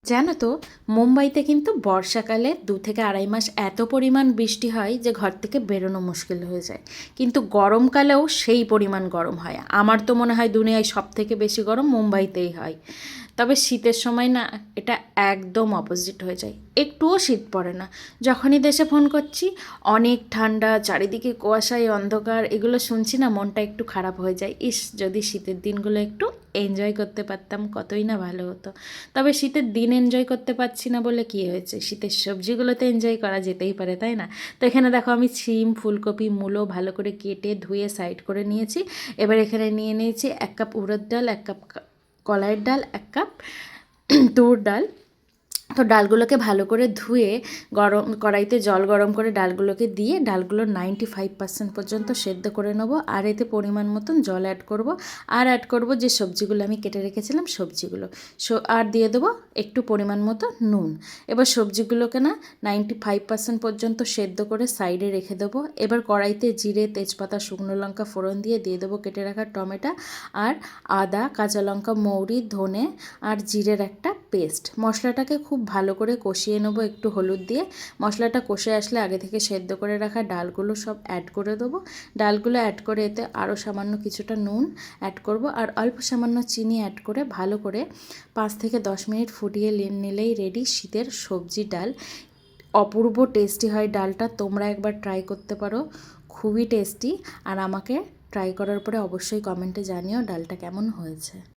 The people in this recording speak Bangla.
জানো তো, মুম্বাইতে কিন্তু বর্ষাকালে 2 থেকে আড়াই মাস এত পরিমাণ বৃষ্টি হয় যে ঘর থেকে বেরোনো মুশকিল হয়ে যায়। কিন্তু গরমকালেও সেই পরিমাণ গরম হয়। আমার তো মনে হয় দুনিয়ায় সব থেকে বেশি গরম মুম্বাইতেই হয়। তবে শীতের সময় না, এটা একদম অপোজিট হয়ে যায়, একটুও শীত পড়ে না। যখনই দেশে ফোন করছি অনেক ঠান্ডা, চারিদিকে কুয়াশায় অন্ধকার, এগুলো শুনছি না মনটা একটু খারাপ হয়ে যায়। ইস, যদি শীতের দিনগুলো একটু এনজয় করতে পারতাম কতই না ভালো হতো। তবে শীতের দিন এনজয় করতে পারছি না বলে কী হয়েছে, শীতের সবজিগুলোতে এনজয় করা যেতেই পারে, তাই না? তো এখানে দেখো আমি সিম, ফুলকপি, মূলো ভালো করে কেটে ধুয়ে সাইড করে নিয়েছি। এবার এখানে নিয়ে নিয়েছি 1 কাপ উড়দ ডাল, 1 কাপ কলাইয়ের ডাল, 1 কাপ তুর ডাল। তো ডালগুলোকে ভালো করে ধুয়ে কড়াইতে জল গরম করে ডালগুলোকে দিয়ে ডালগুলো 95% পর্যন্ত সেদ্ধ করে নেবো। আর এতে পরিমাণ মতন জল অ্যাড করব। আর অ্যাড করব যে সবজিগুলো আমি কেটে রেখেছিলাম সবজিগুলো, আর দিয়ে দেবো একটু পরিমাণ মতো নুন। এবার সবজিগুলোকে না 95% পর্যন্ত সেদ্ধ করে সাইডে রেখে দেবো। এবার কড়াইতে জিরে, তেজপাতা, শুকনো লঙ্কা ফোড়ন দিয়ে দেবো কেটে রাখা টমেটো আর আদা, কাঁচা লঙ্কা, মৌরি, ধনে আর জিরের একটা পেস্ট। মশলাটাকে খুব ভালো করে কষিয়ে নেবো একটু হলুদ দিয়ে। মশলাটা কষে আসলে আগে থেকে সেদ্ধ করে রাখা ডালগুলো সব অ্যাড করে দেবো। ডালগুলো অ্যাড করে এতে আরও সামান্য কিছুটা নুন অ্যাড করব আর অল্প সামান্য চিনি অ্যাড করে ভালো করে 5 থেকে 10 মিনিট ফুটিয়ে নিলেই রেডি শীতের সবজি ডাল। অপূর্ব টেস্টি হয় ডালটা, তোমরা একবার ট্রাই করতে পারো, খুবই টেস্টি। আর আমাকে ট্রাই করার পরে অবশ্যই কমেন্টে জানিও ডালটা কেমন হয়েছে।